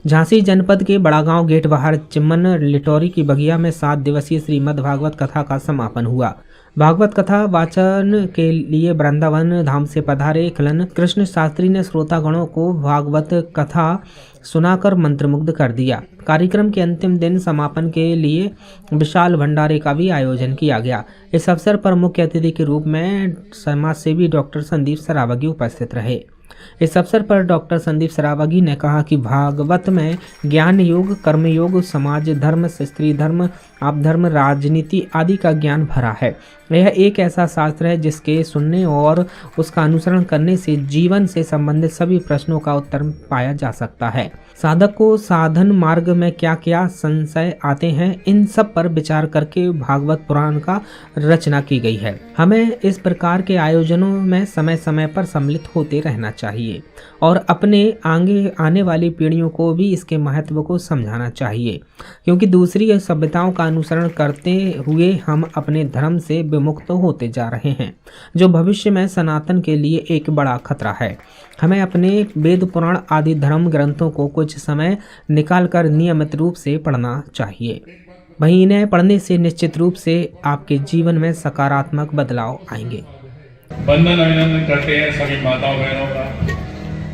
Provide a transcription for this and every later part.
झांसी जनपद के बड़ागांव गेट बाहर चिम्मन लिटौरी की बगिया में 7 दिवसीय श्रीमद् भागवत कथा का समापन हुआ। भागवत कथा वाचन के लिए वृंदावन धाम से पधारे खिलन कृष्ण शास्त्री ने श्रोतागणों को भागवत कथा सुनाकर मंत्रमुग्ध कर दिया। कार्यक्रम के अंतिम दिन समापन के लिए विशाल भंडारे का भी आयोजन किया गया। इस अवसर पर मुख्य अतिथि के रूप में समाजसेवी डॉक्टर संदीप सरावगी उपस्थित रहे। इस अवसर पर डॉक्टर संदीप सरावगी ने कहा कि भागवत में ज्ञान योग, कर्म योग, समाज धर्म, स्त्री धर्म, आप धर्म, राजनीति आदि का ज्ञान भरा है। यह एक ऐसा शास्त्र है जिसके सुनने और उसका अनुसरण करने से जीवन से संबंधित सभी प्रश्नों का उत्तर पाया जा सकता है। साधक को साधन मार्ग में क्या क्या संशय आते हैं, इन सब पर विचार करके भागवत पुराण का रचना की गई है। हमें इस प्रकार के आयोजनों में समय समय पर सम्मिलित होते रहना चाहिए और अपने आगे आने वाली पीढ़ियों को भी इसके महत्व को समझाना चाहिए, क्योंकि दूसरी सभ्यताओं का अनुसरण करते हुए हम अपने धर्म से विमुक्त होते जा रहे हैं, जो भविष्य में सनातन के लिए एक बड़ा खतरा है। हमें अपने वेद पुराण आदि धर्म ग्रंथों को कुछ समय निकालकर नियमित रूप से पढ़ना चाहिए। वहीं इन्हें पढ़ने से निश्चित रूप से आपके जीवन में सकारात्मक बदलाव आएंगे। वंदन अभिनंदन करते हैं सभी माताओं बहनों का,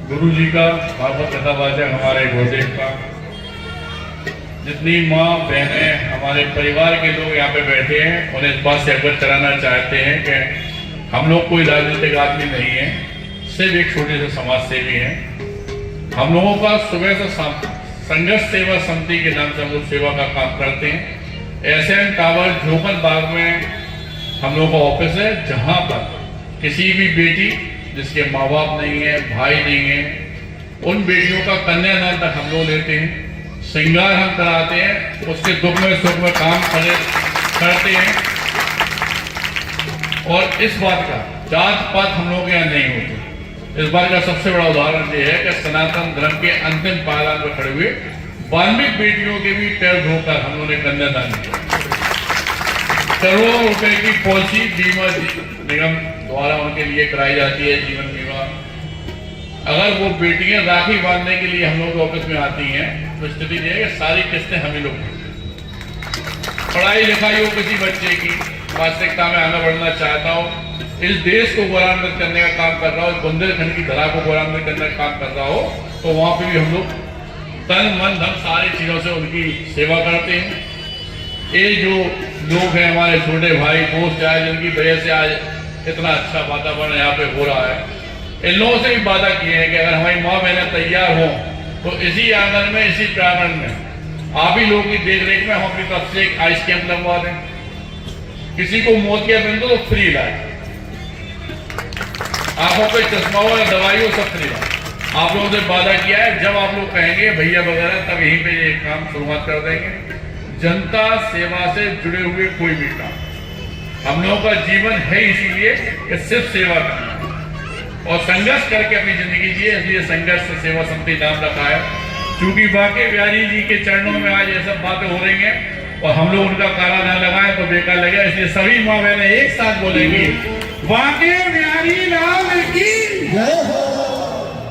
गुरु जी का, भागवत कथा वाचक हमारे गुरुदेव का, जितनी माँ बहनें हमारे परिवार के लोग यहाँ पे बैठे हैं उन्हें इस बात से अवगत कराना चाहते हैं कि हम लोग कोई राजनीतिक आदमी नहीं है, सिर्फ एक छोटे से समाज सेवी हैं। हम लोगों का सुबह से संघर्ष सेवा समिति के नाम से हम लोग सेवा का काम करते हैं। एसएन टावर झोपन बाग में हम लोगों का ऑफिस है, जहाँ पर किसी भी बेटी जिसके माँ बाप नहीं है, भाई नहीं है, उन बेटियों का कन्यादान तक हम लोग लेते हैं। श्रृंगार हम कराते हैं, उसके दुख में सुख में काम करते हैं। और इस बात का जात पात हम लोग यहाँ नहीं होते। इस बात का सबसे बड़ा उदाहरण ये है कि सनातन धर्म के अंतिम पायदान पर खड़े हुए वाल्मीकि बेटियों के भी पैर धोकर हम लोगों ने कन्यादान किया। करोड़ों रुपए की पॉलिसी बीमा निगम द्वारा उनके लिए कराई जाती है, जीवन बीमा। अगर वो बेटियां राखी बांधने के लिए हम लोग के ऑफिस में आती हैं तो स्थिति ये है कि सारी किस्तें हम ही लोग, पढ़ाई लिखाई हो किसी बच्चे की, वास्तविकता में आगे बढ़ना चाहता हो, इस देश को गौरवान्वित करने का काम कर रहा हो, बुंदेलखंड की धरा को गौरवान्वित करने का काम कर रहा हो, तो वहां पे भी हम लोग तन मन धन सारी चीजों से उनकी सेवा करते हैं। ये जो लोग हैं हमारे छोटे भाई दोस्त आए, जिनकी वजह से आज इतना अच्छा वातावरण यहाँ पे हो रहा है, इन लोगों से भी वादा किए हैं कि अगर हमारी माँ बहनें तैयार हो तो इसी आंगन में, इसी प्रांगण में आप ही लोगों की देख रेख में हम अपनी तरफ से एक आइस कैंप लगवा दें। किसी को मोतिया बिंदु तो फ्री इलाज, आंखों पे चश्मा हो या दवाई हो, सब फ्री इलाज। आप लोगों से वादा किया है, जब आप लोग कहेंगे भैया वगैरह, तब यहीं पे ये काम शुरुआत कर देंगे। जनता सेवा से जुड़े हुए कोई भी काम, हम लोगों का जीवन है इसीलिए कि सिर्फ सेवा करना और संघर्ष करके अपनी जिंदगी जिए, इसलिए संघर्ष सेवा समिति नाम रखा है। क्योंकि बांके बिहारी जी के चरणों में आज ये सब बातें हो रही हैं और हम लोग उनका काला ना लगाए तो बेकार लगेगा, इसलिए सभी माँ बहनें एक साथ बोलेंगी, बांके बिहारी लाल की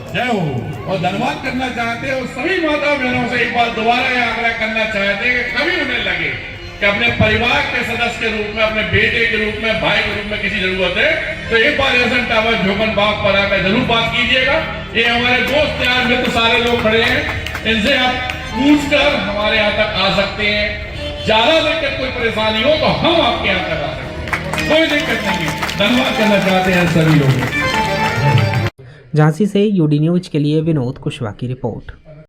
जय हो। और धन्यवाद करना चाहते हैं और सभी माता बहनों से एक बार दोबारा यह आग्रह करना चाहते हैं कि कभी उन्हें लगे कि अपने परिवार के सदस्य के रूप में, अपने बेटे के रूप में, भाई के रूप में किसी जरूरत है तो एक बार एसएन टावर झोपन बाग पर आकर जरूर बात कीजिएगा। ये हमारे दोस्त यार मित्र सारे लोग खड़े हैं, इनसे आप पूछकर हमारे यहाँ तक आ सकते हैं। ज्यादा दिक्कत कोई परेशानी हो तो हम आपके यहाँ तक आ सकते हैं, कोई दिक्कत नहीं। धन्यवाद करना चाहते हैं सभी लोग। झांसी से यूडी न्यूज के लिए विनोद कुशवाहा की रिपोर्ट।